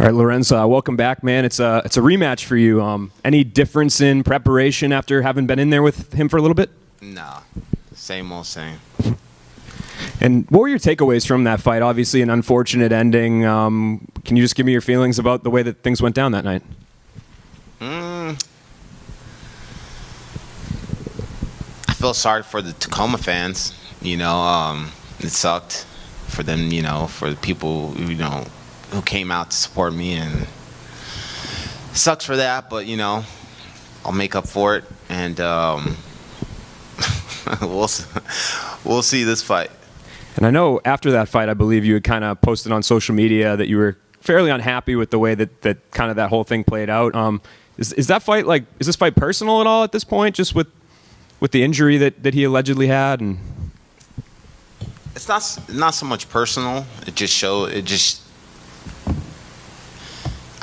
All right, Lorenz, welcome back, man. It's a rematch for you. Any difference in preparation after having been in there with him for a little bit? Nah, same old same. And what were your takeaways from that fight? Obviously, an unfortunate ending. Can you just give me your feelings about the way that things went down that night? I feel sorry for the Tacoma fans. It sucked for them. For the people who came out to support me, and it sucks for that. But I'll make up for it, and we'll see this fight. And I know after that fight, I believe you had kind of posted on social media that you were fairly unhappy with the way that kind of that whole thing played out. Is that fight is this fight personal at all at this point, just with the injury that he allegedly had? And it's not so much personal.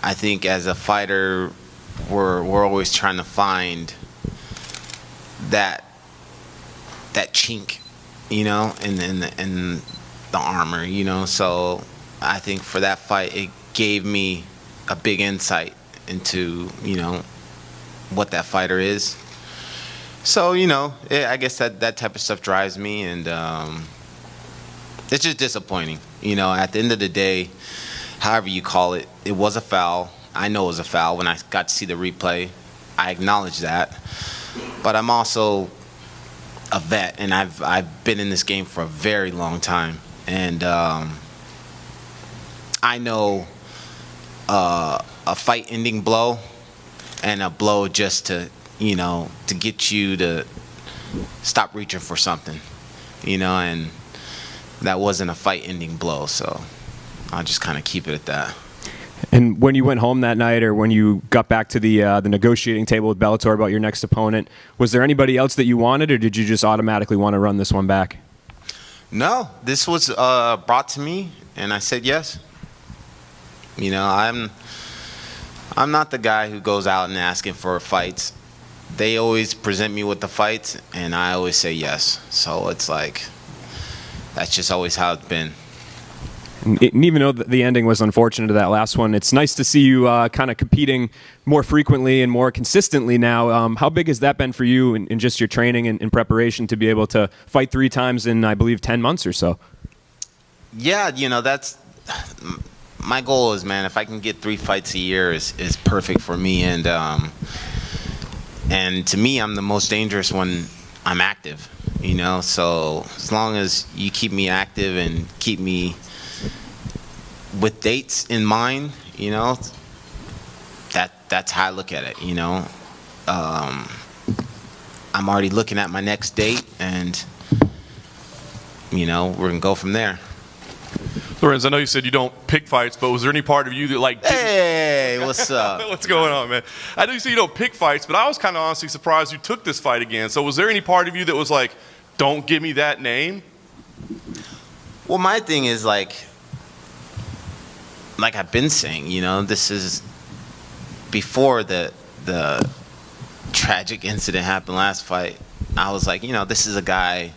I think as a fighter, we're always trying to find that chink, in the armor, So I think for that fight, it gave me a big insight into, what that fighter is. So, I guess that type of stuff drives me, and it's just disappointing. At the end of the day, however you call it, it was a foul. I know it was a foul when I got to see the replay. I acknowledge that. But I'm also a vet, and I've been in this game for a very long time. And I know a fight-ending blow and a blow just to get you to stop reaching for something, and that wasn't a fight-ending blow, so I'll just kind of keep it at that. And when you went home that night, or when you got back to the negotiating table with Bellator about your next opponent, was there anybody else that you wanted, or did you just automatically want to run this one back? No, this was brought to me, and I said yes. I'm not the guy who goes out and asking for fights. They always present me with the fights, and I always say yes. So it's like, that's just always how it's been. And even though the ending was unfortunate to that last one, it's nice to see you kind of competing more frequently and more consistently now. How big has that been for you in just your training and preparation to be able to fight 3 times in, I believe, 10 months or so? Yeah, that's my goal is, man, if I can get 3 fights a year is perfect for me. And to me, I'm the most dangerous when I'm active, So as long as you keep me active and keep me with dates in mind, that's how I look at it, I'm already looking at my next date, and, we're going to go from there. Lorenz, I know you said you don't pick fights, but was there any part of you that Hey, what's up? What's going on, man? I know you said you don't pick fights, but I was kind of honestly surprised you took this fight again. So was there any part of you that was like, don't give me that name? Well, my thing is like I've been saying, this is before the tragic incident happened last fight. I was like, this is a guy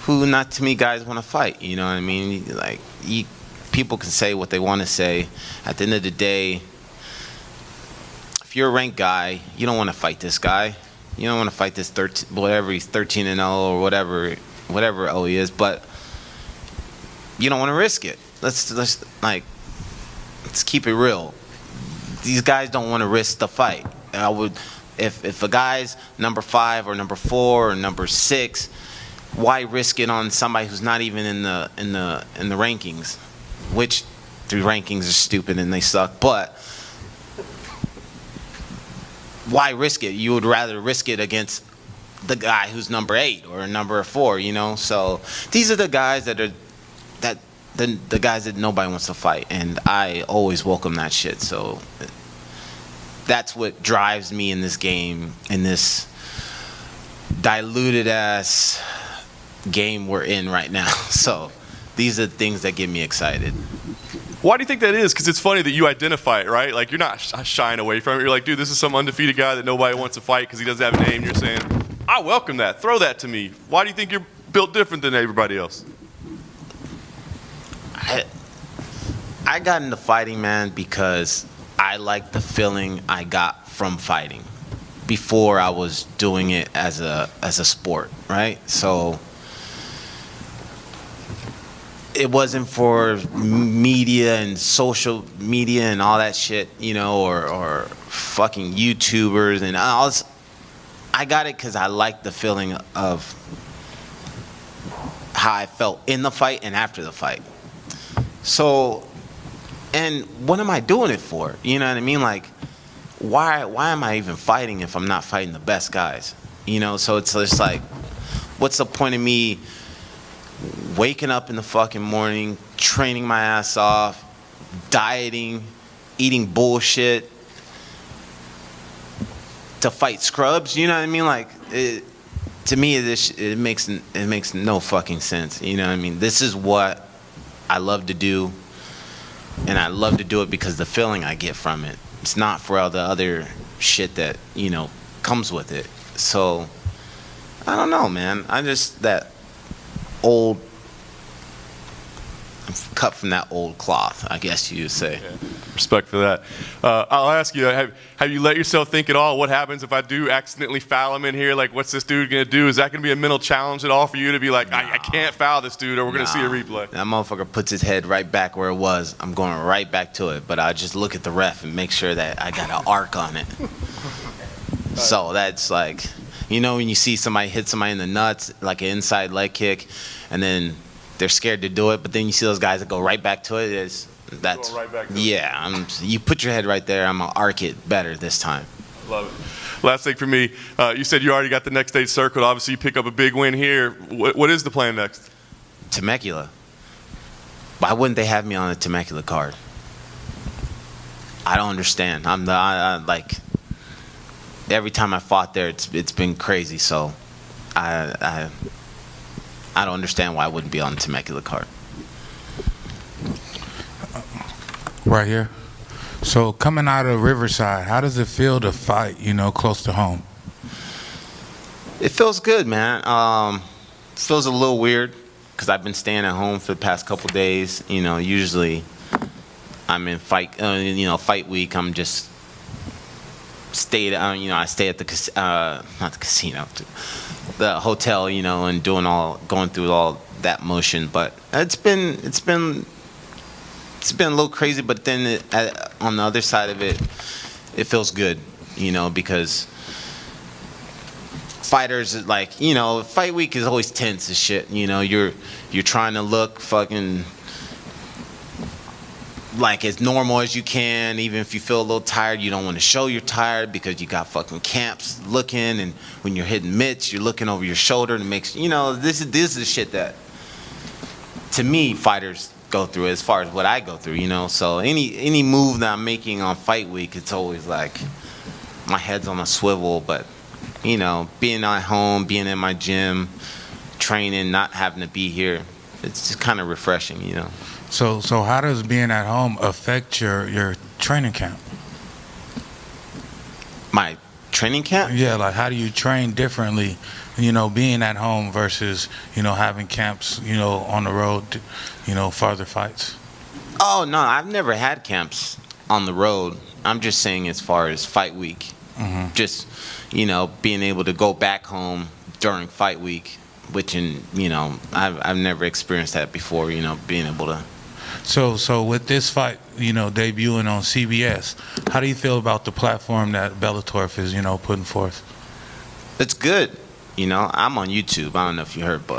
who not too many guys want to fight. You know what I mean? Like, people can say what they want to say. At the end of the day, if you're a ranked guy, you don't want to fight this guy. You don't want to fight this 13, whatever he's 13-0 or whatever he is. But you don't want to risk it. Let's keep it real. These guys don't want to risk the fight. I would, if a guy's number 5 or number 4 or number 6. Why risk it on somebody who's not even in the rankings? Which the rankings are stupid and they suck. But why risk it? You would rather risk it against the guy who's number 8 or number 4. So these are the guys the guys that nobody wants to fight, and I always welcome that shit. So that's what drives me in this game, in this diluted ass game we're in right now. So these are the things that get me excited. Why do you think that is? Because it's funny that you identify it, right? Like, you're not shying away from it. You're like, dude, this is some undefeated guy that nobody wants to fight because he doesn't have a name. You're saying, I welcome that. Throw that to me. Why do you think you're built different than everybody else? I got into fighting, man, because I liked the feeling I got from fighting before I was doing it as a sport, right? So it wasn't for media and social media and all that shit, you know, or fucking YouTubers and I got it because I liked the feeling of how I felt in the fight and after the fight. So, and what am I doing it for? You know what I mean? Like, why am I even fighting if I'm not fighting the best guys? You know, so it's just like, what's the point of me waking up in the fucking morning, training my ass off, dieting, eating bullshit to fight scrubs? You know what I mean? Like, to me, it makes no fucking sense. You know what I mean? This is what I love to do, and I love to do it because the feeling I get from it. It's not for all the other shit that, you know, comes with it. So, I don't know, man. I'm just that old, I'm cut from that old cloth, I guess you would say. Yeah. Respect for that. I'll ask you, have you let yourself think at all, what happens if I do accidentally foul him in here? Like, what's this dude going to do? Is that going to be a mental challenge at all for you to be like, nah, I can't foul this dude or we're going to see a replay? That motherfucker puts his head right back where it was. I'm going right back to it. But I just look at the ref and make sure that I got an arc on it. So that's like, you know, when you see somebody hit somebody in the nuts, like an inside leg kick, and then they're scared to do it, but then you see those guys that go right back to it. That's right back to yeah. You put your head right there. I'm gonna arc it better this time. Love it. Last thing for me, you said you already got the next stage circled. Obviously, you pick up a big win here. What is the plan next? Temecula. Why wouldn't they have me on a Temecula card? I don't understand. I like every time I fought there, it's been crazy. So I don't understand why I wouldn't be on the Temecula card. Right here. So coming out of Riverside, how does it feel to fight, you know, close to home? It feels good, man. It feels a little weird because I've been staying at home for the past couple days. You know, usually I'm in fight week. I'm just I stay at the not the casino, the hotel, you know, and going through all that motion. But it's been a little crazy, but then on the other side of it, it feels good, you know, because fighters, like, you know, fight week is always tense as shit. You know, you're trying to look fucking like as normal as you can. Even if you feel a little tired, you don't want to show you're tired because you got fucking camps looking, and when you're hitting mitts, you're looking over your shoulder, and it makes, you know, this is the shit that, to me, fighters go through as far as what I go through, you know. So any move that I'm making on fight week, it's always like my head's on a swivel. But, you know, being at home, being in my gym, training, not having to be here, it's just kind of refreshing, you know. So how does being at home affect your training camp? My training camp? Yeah, like how do you train differently, you know, being at home versus, you know, having camps, you know, on the road, you know, farther fights? Oh, no, I've never had camps on the road. I'm just saying as far as fight week. Mm-hmm. Just, you know, being able to go back home during fight week, which, you know, I've never experienced that before, you know, being able to. So with this fight, you know, debuting on CBS, how do you feel about the platform that Bellator is, you know, putting forth? It's good. You know, I'm on YouTube. I don't know if you heard, but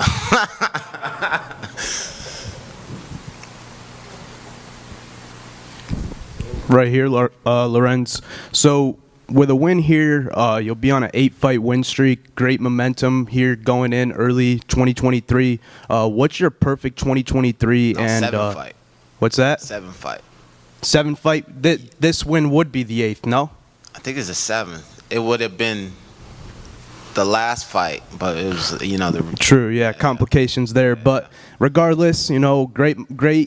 right here, Lorenz. So with a win here, you'll be on an 8-fight win streak. Great momentum here going in early 2023. What's your perfect 2023? And 7-fight. What's that? 7-fight. 7-fight. This win would be the 8th, no? I think it's the 7th. It would have been the last fight, but it was, you know, True, yeah, complications there. But regardless, you know, great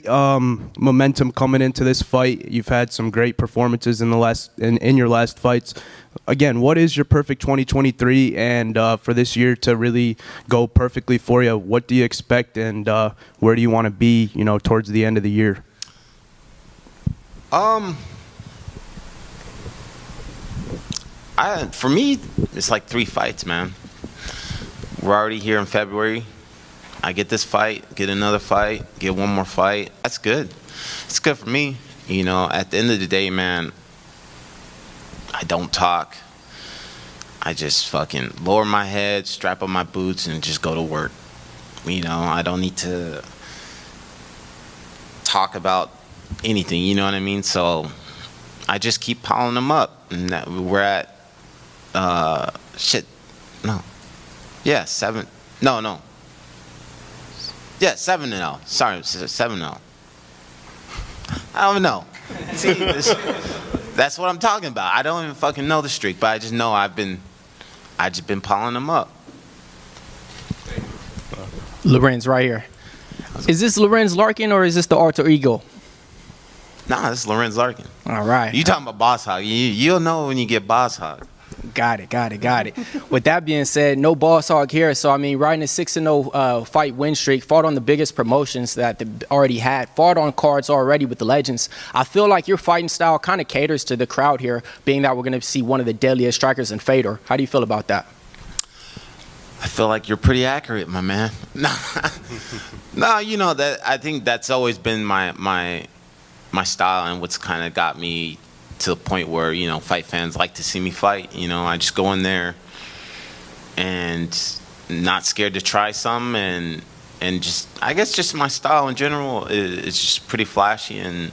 momentum coming into this fight. You've had some great performances in your last fights. Again, what is your perfect 2023 and for this year to really go perfectly for you? What do you expect, and where do you want to be, you know, towards the end of the year? For me, it's like 3 fights, man. We're already here in February. I get this fight, get another fight, get one more fight. That's good. It's good for me. You know, at the end of the day, man, I don't talk. I just fucking lower my head, strap on my boots, and just go to work. You know, I don't need to talk about anything, you know what I mean? So I just keep piling them up. And we're at, 7. No. Yeah, 7-0. Sorry, 7-0. I don't know. See, that's what I'm talking about. I don't even fucking know the streak, but I just know I just been piling them up. Lorenz right here. Is this Lorenz Larkin or is this the alter ego? Nah, this is Lorenz Larkin. All right. You talking about boss hog. You'll know when you get boss hog. Got it. With that being said, no boss hog here. So, I mean, riding a 6-0 fight win streak, fought on the biggest promotions that they already had, fought on cards already with the legends. I feel like your fighting style kind of caters to the crowd here, being that we're going to see one of the deadliest strikers in Fedor. How do you feel about that? I feel like you're pretty accurate, my man. No, you know that. I think that's always been my style and what's kind of got me to the point where, you know, fight fans like to see me fight. You know, I just go in there and not scared to try some, and just, I guess just my style in general is just pretty flashy and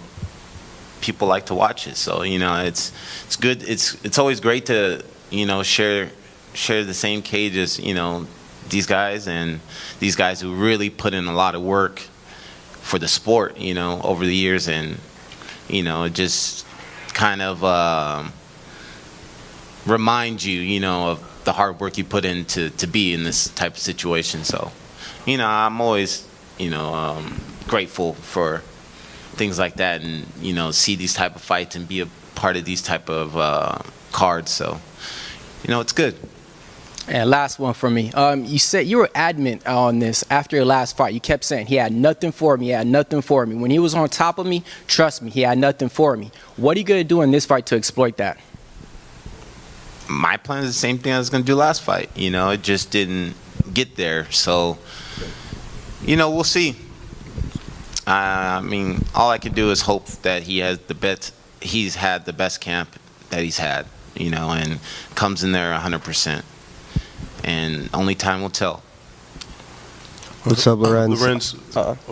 people like to watch it. So, you know, it's good. It's always great to, you know, share the same cage as, you know, these guys, and these guys who really put in a lot of work for the sport, you know, over the years, and, you know, it just kind of remind you, you know, of the hard work you put in to be in this type of situation. So, you know, I'm always, you know, grateful for things like that, and, you know, see these type of fights and be a part of these type of cards. So, you know, it's good. And last one for me. You said you were adamant on this after your last fight. You kept saying he had nothing for me. He had nothing for me. When he was on top of me, trust me, he had nothing for me. What are you going to do in this fight to exploit that? My plan is the same thing I was going to do last fight. You know, it just didn't get there. So, you know, we'll see. I mean, all I can do is hope that he has he's had the best camp that he's had, you know, and comes in there 100%. And only time will tell. What's up, Lorenz? Lorenz.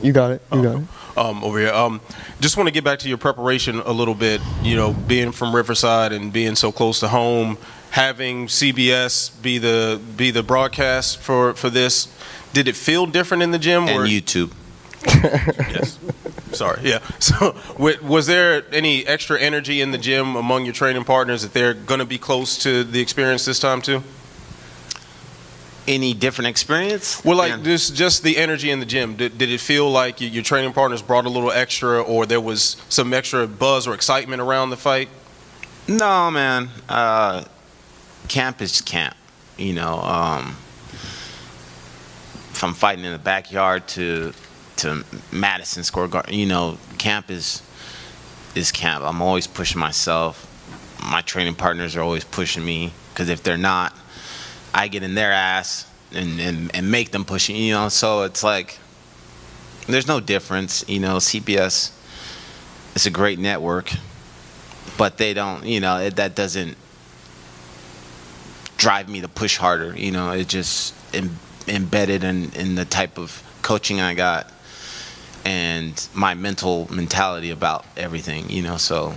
You got it. Over here. Just want to get back to your preparation a little bit. You know, being from Riverside and being so close to home, having CBS be the broadcast for this. Did it feel different in the gym? And YouTube. Yes. Sorry. Yeah. So, was there any extra energy in the gym among your training partners that they're going to be close to the experience this time too? Any different experience? Well, like this, just the energy in the gym. Did it feel like your training partners brought a little extra, or there was some extra buzz or excitement around the fight? No, man. Camp is camp. You know, if I'm fighting in the backyard to Madison Square Garden, you know, camp is camp. I'm always pushing myself. My training partners are always pushing me, because if they're not, I get in their ass and make them push, you know. So it's like there's no difference, you know. CBS is a great network, but they don't, you know, that doesn't drive me to push harder, you know. It just embedded in the type of coaching I got and my mentality about everything, you know. So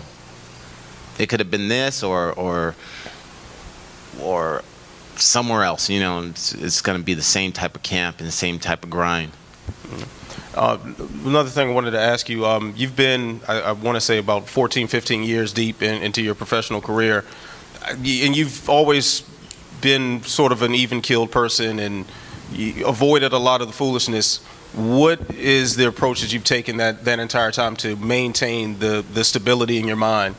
it could have been this or somewhere else, you know. It's going to be the same type of camp and the same type of grind. Another thing I wanted to ask you, you've been, I want to say, about 14, 15 years deep into your professional career, and you've always been sort of an even-keeled person and you avoided a lot of the foolishness. What is the approach that you've taken that entire time to maintain the stability in your mind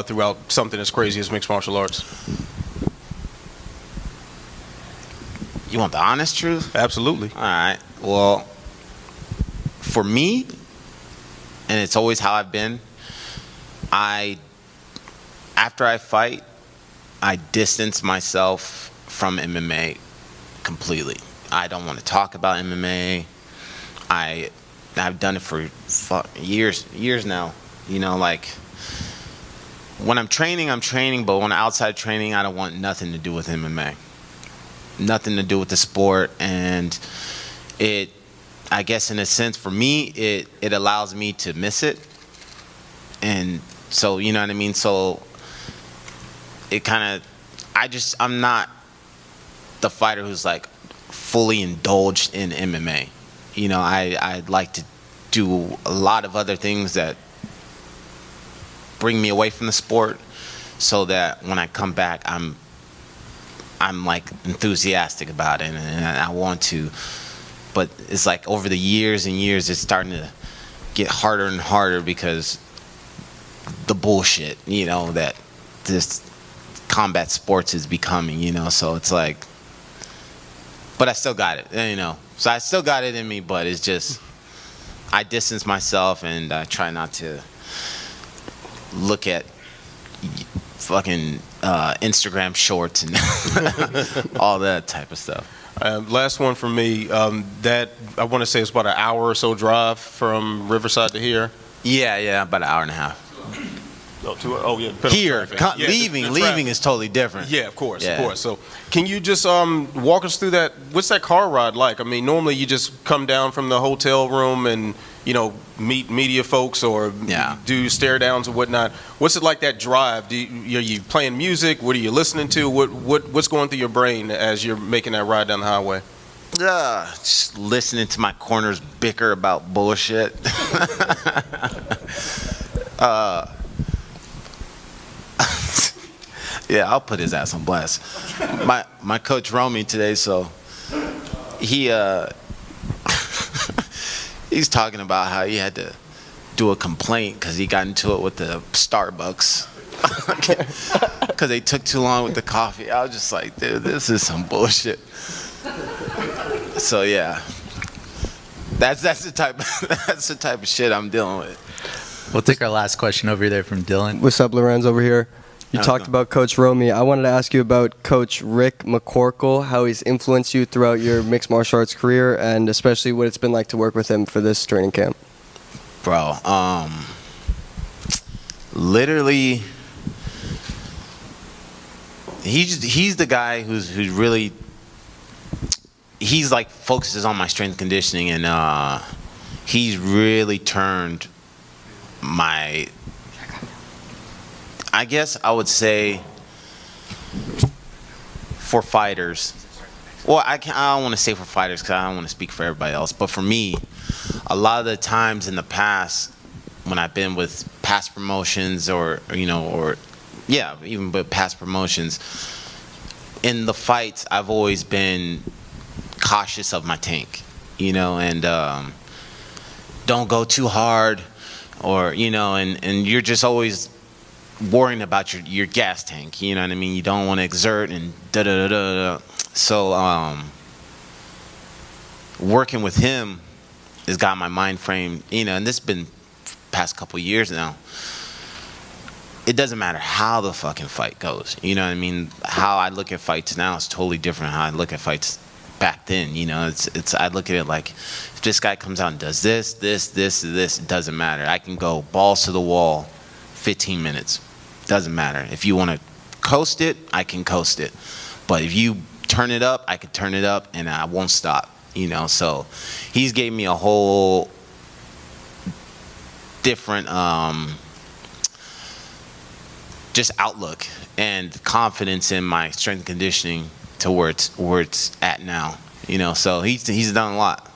throughout something as crazy as mixed martial arts? You want the honest truth? Absolutely. All right. Well, for me, and it's always how I've been, after I fight, I distance myself from MMA completely. I don't want to talk about MMA. I've done it for years now. You know, like when I'm training, but when I'm outside training, I don't want nothing to do with MMA. Nothing to do with the sport, and I guess in a sense for me, it allows me to miss it. And so, you know what I mean? So it kind of, I'm not the fighter who's like fully indulged in MMA. You know, I'd like to do a lot of other things that bring me away from the sport, so that when I come back, I'm like enthusiastic about it, and I want to. But it's like over the years and years, it's starting to get harder and harder because the bullshit, you know, that this combat sports is becoming, you know. So it's like, but I still got it, you know. So I still got it in me, but it's just, I distance myself and I try not to look at fucking Instagram shorts and all that type of stuff. Last one from me. That I want to say it's about an hour or so drive from Riverside to here. Yeah, about an hour and a half. Here, leaving is totally different. Yeah, of course. So, can you just walk us through that? What's that car ride like? I mean, normally you just come down from the hotel room and, you know, meet media folks or do stare downs and whatnot. What's it like, that drive? Are you playing music? What are you listening to? What's going through your brain as you're making that ride down the highway? Just listening to my corners bicker about bullshit. Yeah, I'll put his ass on blast. My coach Romy today, so he he's talking about how he had to do a complaint because he got into it with the Starbucks because they took too long with the coffee. I was just like, dude, this is some bullshit. So yeah, that's the type of shit I'm dealing with. We'll take our last question over there from Dylan. What's up, Lorenz over here? You talked about Coach Romy. I wanted to ask you about Coach Rick McCorkle, how he's influenced you throughout your mixed martial arts career, and especially what it's been like to work with him for this training camp. Bro, literally, he's the guy who's really, he's like focuses on my strength conditioning, and he's really turned my, I guess I would say, for fighters. Well, I don't want to say for fighters because I don't want to speak for everybody else. But for me, a lot of the times in the past, when I've been with past promotions or even with past promotions, in the fights, I've always been cautious of my tank, you know, and don't go too hard, or, you know, and you're just always worrying about your gas tank, you know what I mean? You don't want to exert and da-da-da-da-da. So working with him has got my mind frame, you know, and this has been past couple years now. It doesn't matter how the fucking fight goes, you know what I mean? How I look at fights now is totally different how I look at fights back then, you know. It's I look at it like, if this guy comes out and does this, it doesn't matter. I can go balls to the wall 15 minutes. Doesn't matter. If you want to coast it, I can coast it. But if you turn it up, I can turn it up, and I won't stop, you know. So he's gave me a whole different just outlook and confidence in my strength and conditioning to where it's at now, you know. So he's done a lot.